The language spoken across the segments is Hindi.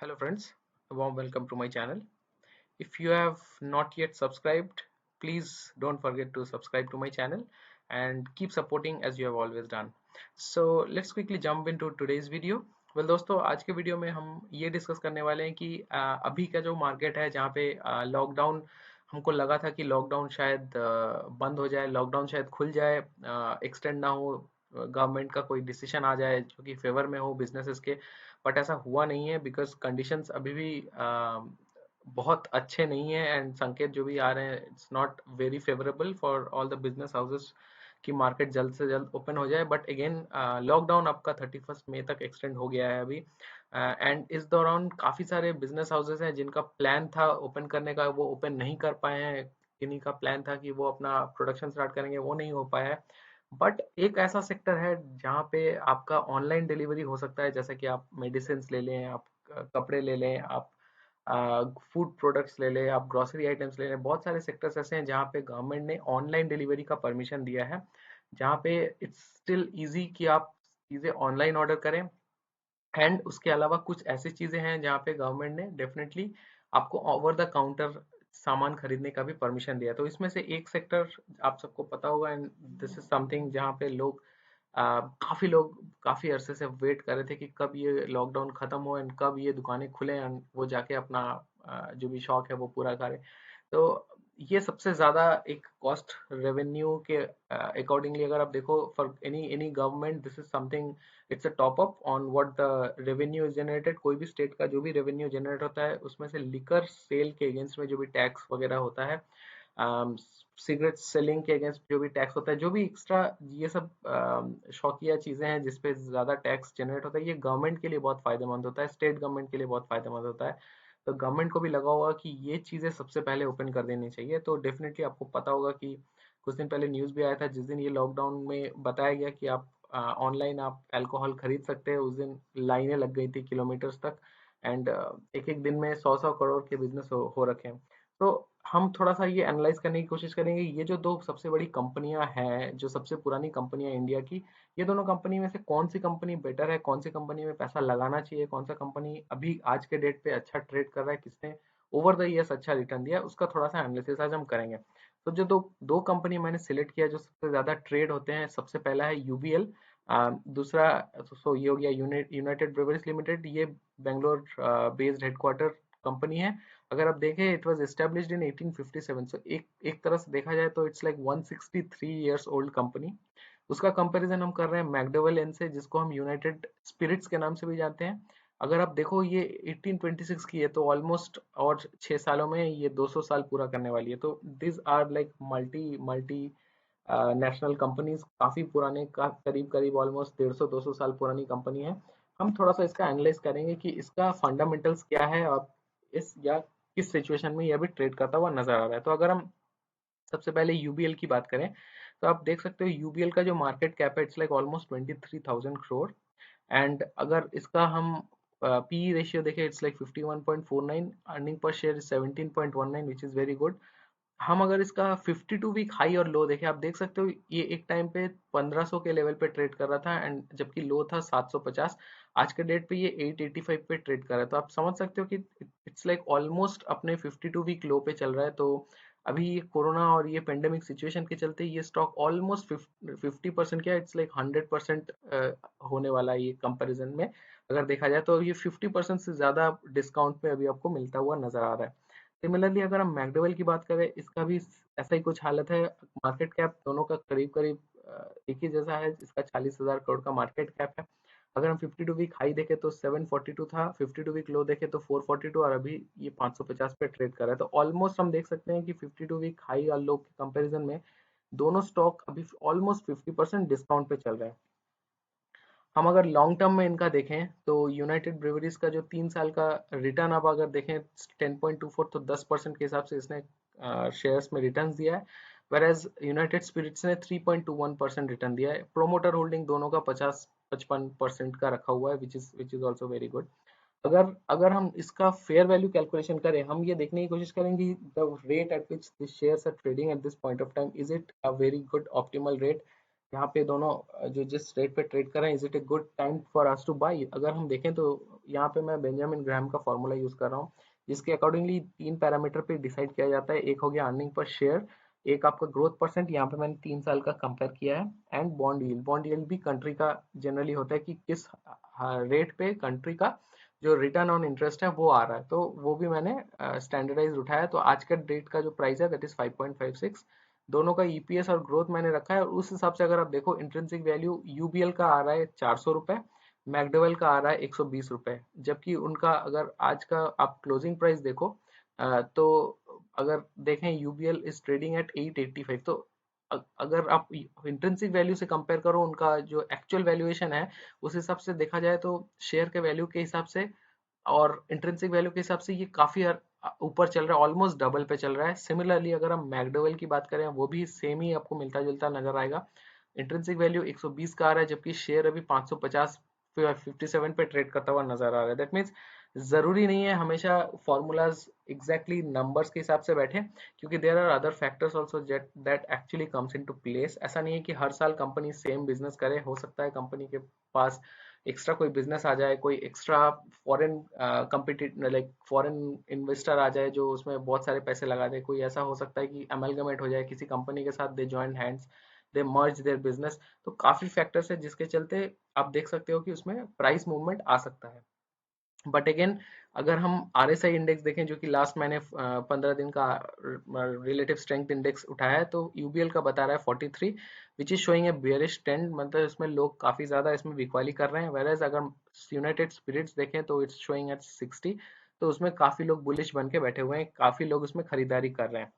Hello friends, a warm welcome to my channel. If you have not yet subscribed, please don't forget to subscribe to my channel and keep supporting as you have always done. So let's quickly jump into today's video. Well दोस्तों, आज के वीडियो में हम ये डिस्कस करने वाले हैं कि अभी का जो मार्केट है जहाँ पे लॉकडाउन हमको लगा था कि लॉकडाउन शायद बंद हो जाए, लॉकडाउन शायद खुल जाए, एक्सटेंड ना हो, गवर्नमेंट का कोई डिसीजन आ जाए जो कि फेवर में हो बिजनेसेस के। बट ऐसा हुआ नहीं है बिकॉज कंडीशंस अभी भी बहुत अच्छे नहीं है एंड संकेत जो भी आ रहे हैं it's not very favourable for all the business houses कि मार्केट जल्द से जल्द ओपन हो जाए। बट अगेन लॉकडाउन आपका 31 मई तक एक्सटेंड हो गया है अभी, एंड इस दौरान काफ़ी सारे बिजनेस हाउसेस हैं जिनका प्लान था ओपन करने का, वो ओपन नहीं कर पाए हैं। किन्हीं का प्लान था कि वो अपना प्रोडक्शन स्टार्ट करेंगे, वो नहीं हो पाया है। बट एक ऐसा सेक्टर है जहाँ पे आपका ऑनलाइन डिलीवरी हो सकता है, जैसे कि आप मेडिसिन ले लें, आप कपड़े ले लें, आप फूड प्रोडक्ट्स ले लें, आप ग्रोसरी आइटम्स ले लें। बहुत सारे सेक्टर्स ऐसे हैं जहाँ पे गवर्नमेंट ने ऑनलाइन डिलीवरी का परमिशन दिया है, जहाँ पे इट्स स्टिल इजी कि आप चीज़ें ऑनलाइन ऑर्डर करें। एंड उसके अलावा कुछ ऐसी चीज़ें हैं जहाँ पे गवर्नमेंट ने डेफिनेटली आपको ओवर द काउंटर सामान खरीदने का भी परमिशन दिया। तो इसमें से एक सेक्टर आप सबको पता होगा, एंड दिस इज समथिंग जहाँ पे लोग काफ़ी अरसे से वेट कर रहे थे कि कब ये लॉकडाउन ख़त्म हो एंड कब ये दुकानें खुलें एंड वो जाके अपना जो भी शौक है वो पूरा करें। तो ये सबसे ज़्यादा एक कॉस्ट रेवेन्यू के अकॉर्डिंगली अगर आप देखो, for any any government this is something, it's a top up on what the revenue is generated. कोई भी स्टेट का जो भी रेवेन्यू जनरेट होता है उसमें से लिकर सेल के अगेंस्ट में जो भी टैक्स वगैरह होता है, सिगरेट सेलिंग के अगेंस्ट जो भी टैक्स होता है, जो भी एक्स्ट्रा ये सब शौकिया चीज़ें हैं जिसपे ज़्यादा टैक्स जनरेट होता है, ये गवर्नमेंट के लिए बहुत फायदेमंद होता है, स्टेट गवर्नमेंट के लिए बहुत फायदेमंद होता है। तो गवर्नमेंट को भी लगा होगा कि ये चीज़ें सबसे पहले ओपन कर देनी चाहिए। तो डेफिनेटली आपको पता होगा कि कुछ दिन पहले न्यूज़ भी आया था, जिस दिन ये लॉकडाउन में बताया गया कि आप ऑनलाइन आप अल्कोहल खरीद सकते हैं, उस दिन लाइनें लग गई थी किलोमीटर्स तक। एंड एक एक दिन में 100-100 करोड़ के बिजनेस हो रखे हैं। तो हम थोड़ा सा ये एनालाइज करने की कोशिश करेंगे, ये जो दो सबसे बड़ी कंपनियां हैं, जो सबसे पुरानी कंपनियां इंडिया की, ये दोनों कंपनी में से कौन सी कंपनी बेटर है, कौन सी कंपनी में पैसा लगाना चाहिए, कौन सा कंपनी अभी आज के डेट पे अच्छा ट्रेड कर रहा है, किसने ओवर द ईयर्स अच्छा रिटर्न दिया, उसका थोड़ा सा एनालिसिस आज हम करेंगे। तो जो दो दो कंपनी मैंने सिलेक्ट किया जो सबसे ज्यादा ट्रेड होते हैं, सबसे पहला है यूबीएल, दूसरा तो ये हो गया यूनाइटेड ब्रेवरीज लिमिटेड। ये बेंगलोर बेस्ड हेडक्वार्टर कंपनी है। अगर आप देखें, इट वाज एस्टेब्लिश्ड इन 1857। सो एक एक तरह से देखा जाए तो it's like 163 years old company. उसका कंपैरिजन हम कर रहे हैं मैकडोवेल एन से, जिसको हम यूनाइटेड स्पिरिट्स के नाम से भी जानते हैं। अगर आप देखो, ये 1826 की है, तो ऑलमोस्ट और 6 सालों में ये 200 साल पूरा करने वाली है। तो this are like multi multinational companies, काफी पुराने का करीब करीब ऑलमोस्ट 150-200 साल पुरानी कंपनी है। हम थोड़ा सा इसका एनालाइज करेंगे कि इसका फंडामेंटल्स क्या है और इस या किस सिचुएशन में ये अभी ट्रेड करता हुआ नजर आ रहा है। तो अगर हम सबसे पहले यूबीएल की बात करें, तो आप देख सकते हो यूबीएल का जो मार्केट कैप है it's like almost 23,000 crore. And अगर इसका हम पी रेशियो देखें, it's like 51.49, earning per share 17.19, which is very good. हम अगर इसका 52 वीक हाई और लो देखें, आप देख सकते हो ये एक टाइम पे 1500 के लेवल पे ट्रेड कर रहा था, एंड जबकि लो था 750। आज के डेट पे ये 885 पे ट्रेड कर रहा है। तो आप समझ सकते हो कि इट्स लाइक ऑलमोस्ट अपने 52 वीक लो पे चल रहा है। तो अभी ये कोरोना और ये पेंडेमिक सिचुएशन के चलते ये स्टॉक ऑलमोस्ट 50% क्या, इट्स लाइक 100% होने वाला है ये कंपैरिजन में। अगर देखा जाए तो ये 50% से ज्यादा डिस्काउंट पे अभी आपको मिलता हुआ नजर आ रहा है। सिमिलरली अगर हम मैकडोवेल की बात करें, इसका भी ऐसा ही कुछ हालत है। मार्केट कैप दोनों का करीब करीब एक ही जैसा है, इसका 40,000 करोड़ का मार्केट कैप है। अगर हम 52 वीक हाई देखें तो 742 था, 52 वीक लो देखें तो 442, और अभी ये 550 पे ट्रेड कर रहा है। तो ऑलमोस्ट हम देख सकते हैं कि 52 वीक हाई और लो के कंपैरिजन में दोनों स्टॉक अभी ऑलमोस्ट 50% डिस्काउंट पे चल रहे हैं। हम अगर लॉन्ग टर्म में इनका देखें तो यूनाइटेड ब्रेवरीज का जो 3 साल का रिटर्न आप अगर देखें 10.24, तो 10% के हिसाब से इसने शेयर्स में रिटर्न दिया है। वेरएज यूनाइटेड स्पिरिट्स ने 3.21% रिटर्न दिया है। प्रोमोटर होल्डिंग दोनों का 50-55% का रखा हुआ है, which is also very good. अगर अगर हम इसका फेयर वैल्यू कैलकुलेशन करें, हम ये देखने की कोशिश करेंगे the rate at which this shares are trading at this point of time, is it a very good optimal rate. यहाँ पे दोनों जो जिस रेट पे ट्रेड कर रहे हैं, is it a good time for us two by. अगर हम देखें तो यहाँ पे मैं बेंजामिन ग्राहम का फॉर्मूला यूज कर रहा हूँ, जिसके अकॉर्डिंगली 3 पैरामीटर पे डिसाइड किया जाता है। एक हो गया अर्निंग पर शेयर, एक आपका ग्रोथ परसेंट, यहाँ पे मैंने 3 साल का कंपेयर किया है, and bond yield. Bond yield भी कंट्री का जनरली होता है कि किस रेट पे कंट्री का जो रिटर्न ऑन इंटरेस्ट है वो आ रहा है, तो वो भी मैंने स्टैंडर्डाइज उठाया। तो आज का डेट का जो प्राइस है दैट इज 5.56। दोनों का ईपीएस और ग्रोथ मैंने रखा है, और उस हिसाब से अगर आप देखो इंट्रिंसिक वैल्यू यूबीएल का आ रहा है 400 रुपए, मैकडोवेल का आ रहा है 120 रुपए, जबकि उनका अगर आज का आप क्लोजिंग प्राइस देखो तो अगर देखें यूबीएल इज ट्रेडिंग एट 885। तो अगर आप इंट्रिंसिक वैल्यू से कंपेयर करो उनका जो एक्चुअल वैल्यूएशन है, उस हिसाब से देखा जाए तो शेयर के वैल्यू के हिसाब से और इंट्रिंसिक वैल्यू के हिसाब से ये काफी ऊपर चल रहा है, ऑलमोस्ट डबल पे चल रहा है। सिमिलरली अगर हम मैकडोवेल की बात करें, वो भी सेम ही आपको मिलता जुलता नजर आएगा। इंट्रिंसिक वैल्यू 120 का आ रहा है, जबकि शेयर अभी 550 57 पे ट्रेड करता हुआ नजर आ रहा है। दैट मीन्स जरूरी नहीं है हमेशा फॉर्मूलाज एग्जैक्टली नंबर्स के हिसाब से बैठे, क्योंकि there are other factors also that actually comes into place. ऐसा नहीं है कि हर साल कंपनी सेम बिजनेस करे, हो सकता है कंपनी के पास एक्स्ट्रा कोई बिजनेस आ जाए, कोई extra foreign competitor like foreign investor आ जाए जो उसमें बहुत सारे पैसे लगा दे। कोई ऐसा हो सकता है कि अमेलगमेट हो जाए किसी कंपनी के साथ, they join hands, they merge their business. तो काफी फैक्टर्स है जिसके चलते आप देख सकते हो कि उसमें प्राइस मूवमेंट आ सकता है। बट अगेन अगर हम RSI इंडेक्स देखें, जो कि लास्ट मैंने 15 दिन का रिलेटिव स्ट्रेंथ इंडेक्स उठाया है, तो यूबीएल का बता रहा है 43, which is showing A bearish trend. मतलब इसमें लोग काफी ज्यादा इसमें बिकवाली कर रहे हैं। वेरएज अगर यूनाइटेड स्पिरिट्स देखें तो इट्स शोइंग एट 60, तो उसमें काफी लोग बुलिश बन के बैठे हुए हैं, काफी लोग उसमें खरीदारी कर रहे हैं।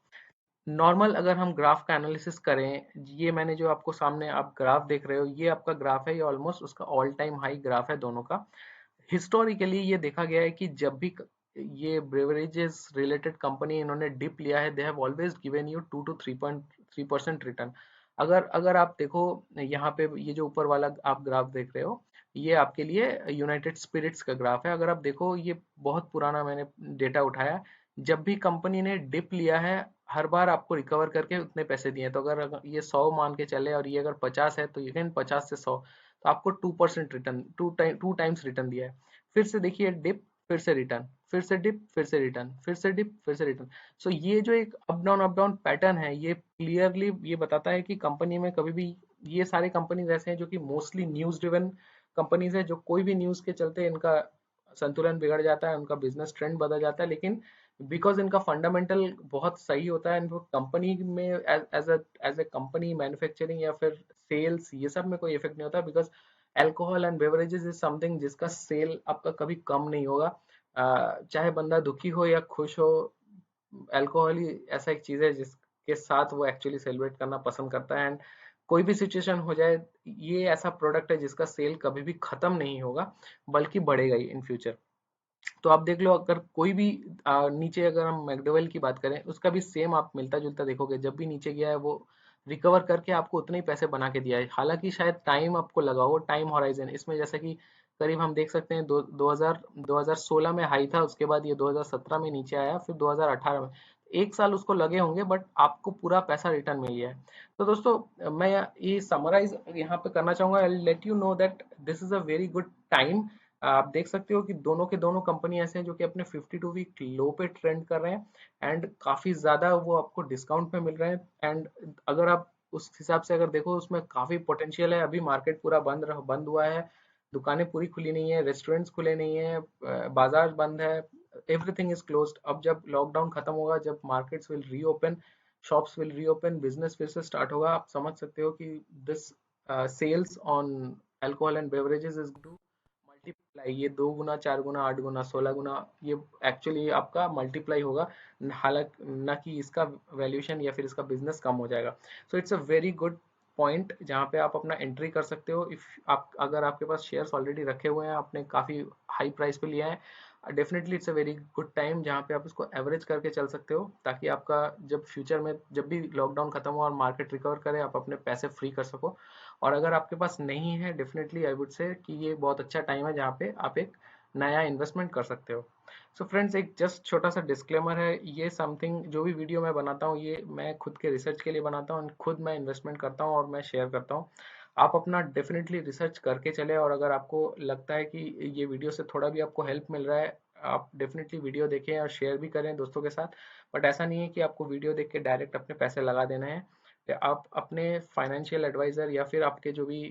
नॉर्मल अगर हम ग्राफ का एनालिसिस करें, ये मैंने जो आपको सामने आप ग्राफ देख रहे हो, ये आपका ग्राफ है, ये ऑलमोस्ट उसका ऑल टाइम हाई ग्राफ है दोनों का। हिस्टोरिकली ये देखा गया है कि जब भी ये ब्रेवरेजेस रिलेटेड कंपनी इन्होंने डिप लिया है, they have always given you 2 to 3.3% return. अगर अगर आप देखो यहाँ पे, ये जो ऊपर वाला आप ग्राफ देख रहे हो, ये आपके लिए यूनाइटेड स्पिरिट्स का ग्राफ है। अगर आप देखो, ये बहुत पुराना मैंने डेटा उठाया, जब भी कंपनी ने डिप लिया है, हर बार आपको रिकवर करके उतने पैसे दिए। तो अगर ये 100 मान के चले और ये अगर 50 है, तो ये 50 से 100, तो आपको 2% रिटर्न, टू टाइम्स रिटर्न दिया है। फिर से देखिए डिप, फिर से रिटर्न, फिर से डिप, फिर से रिटर्न, फिर से डिप, फिर से रिटर्न। सो ये जो एक अप डाउन पैटर्न है, ये क्लियरली ये बताता है कि कंपनी में कभी भी, ये सारे कंपनीज ऐसे हैं जो कि मोस्टली न्यूज ड्रिवन कंपनीज है, जो कोई भी न्यूज के चलते इनका संतुलन बिगड़ जाता है, उनका बिजनेस ट्रेंड बदल जाता है, लेकिन बिकॉज इनका फंडामेंटल बहुत सही होता है, इनको कंपनी में एज ए कंपनी मैन्युफैक्चरिंग या फिर सेल्स, ये सब में कोई इफेक्ट नहीं होता। Because alcohol and beverages is something जिसका सेल आपका कभी कम नहीं होगा। चाहे बंदा दुखी हो या खुश हो, अल्कोहल ही ऐसा एक चीज है जिसके साथ वो एक्चुअली सेलिब्रेट करना पसंद करता है। एंड कोई भी सिचुएशन हो जाए, ये ऐसा प्रोडक्ट है जिसका सेल कभी भी खत्म नहीं होगा, बल्कि बढ़ेगा ही इन फ्यूचर। तो आप देख लो, अगर कोई भी नीचे, अगर हम मैकडोवेल की बात करें, उसका भी सेम आप मिलता जुलता देखोगे, जब भी नीचे गया है वो रिकवर करके आपको उतने ही पैसे बना के दिया है। हालांकि शायद टाइम आपको लगा हो, टाइम होराइजन इसमें, जैसे कि करीब हम देख सकते हैं 2016 में हाई था, उसके बाद ये 2017 में नीचे आया, फिर 2018 में, 1 साल उसको लगे होंगे, बट आपको पूरा पैसा रिटर्न मिल गया है। तो दोस्तों, मैं ये समराइज यहाँ पे करना चाहूंगा, I let you know that this is a very good time. आप देख सकते हो कि दोनों के दोनों कंपनी ऐसे हैं जो कि अपने 52 वीक लो पे ट्रेंड कर रहे हैं, एंड काफी ज्यादा वो आपको डिस्काउंट पे मिल रहे हैं। एंड अगर आप उस हिसाब से अगर देखो, उसमें काफी पोटेंशियल है। अभी मार्केट पूरा बंद हुआ है, दुकानें पूरी खुली नहीं है, रेस्टोरेंट्स खुले नहीं है, बाजार बंद है, एवरीथिंग इज क्लोज्ड। अब जब लॉकडाउन खत्म होगा, जब markets will reopen, shops will reopen, business फिर से स्टार्ट होगा, आप समझ सकते हो कि this sales on alcohol and beverages is multiply, ये 2 गुना, 4 गुना, 8 गुना, 16 गुना, ये एक्चुअली आपका मल्टीप्लाई होगा। हालांकि ना कि इसका वैल्यूएशन या फिर इसका बिजनेस कम हो जाएगा। So it's a very good point जहाँ पे आप अपना एंट्री कर सकते हो। इफ आप, अगर आपके पास शेयर्स ऑलरेडी रखे हुए हैं, आपने काफी हाई प्राइस पे लिया है, definitely it's a very good time जहाँ पे आप इसको एवरेज करके चल सकते हो, ताकि आपका जब फ्यूचर में, जब भी लॉकडाउन खत्म हो और मार्केट रिकवर करे, आप अपने पैसे फ्री कर सको। और अगर आपके पास नहीं है, डेफिनेटली आई वुड से कि ये बहुत अच्छा टाइम है जहाँ पे आप एक नया इन्वेस्टमेंट कर सकते हो। सो फ्रेंड्स, एक जस्ट छोटा सा डिस्क्लेमर है, ये समथिंग, जो भी वीडियो मैं बनाता हूँ, ये मैं खुद के रिसर्च के लिए बनाता हूँ, खुद मैं इन्वेस्टमेंट करता हूँ और मैं शेयर करता हूँ। आप अपना डेफिनेटली रिसर्च करके चले, और अगर आपको लगता है कि ये वीडियो से थोड़ा भी आपको हेल्प मिल रहा है, आप डेफिनेटली वीडियो देखें और शेयर भी करें दोस्तों के साथ। बट ऐसा नहीं है कि आपको वीडियो देख के डायरेक्ट अपने पैसे लगा देना है। आप अपने फाइनेंशियल एडवाइजर या फिर आपके जो भी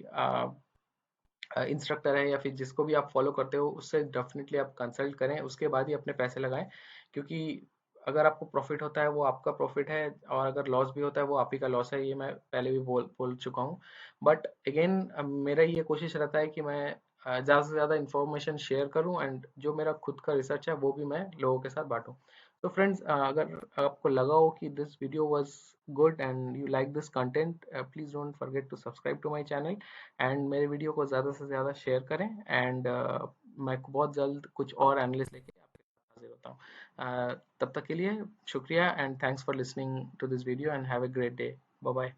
इंस्ट्रक्टर है या फिर जिसको भी आप फॉलो करते हो उससे डेफिनेटली आप कंसल्ट करें, उसके बाद ही अपने पैसे लगाएं। क्योंकि अगर आपको प्रॉफिट होता है वो आपका प्रॉफिट है, और अगर लॉस भी होता है वो आप ही का लॉस है, ये मैं पहले भी बोल बोल चुका हूँ। बट अगेन मेरा ये कोशिश रहता है कि मैं ज़्यादा से ज़्यादा इंफॉर्मेशन शेयर करूँ, एंड जो मेरा खुद का रिसर्च है वो भी मैं लोगों के साथ बांटूँ। तो फ्रेंड्स, अगर आपको लगा हो कि this video was good and you like this content, please don't forget to subscribe to my channel, and मेरे वीडियो को ज़्यादा से ज़्यादा शेयर करें। एंड मैं बहुत जल्द कुछ और एनालिस्ट लेके आपके पास हाजिर होता हूँ। तब तक के लिए शुक्रिया, and thanks for listening to this video, and have a great day. Bye bye.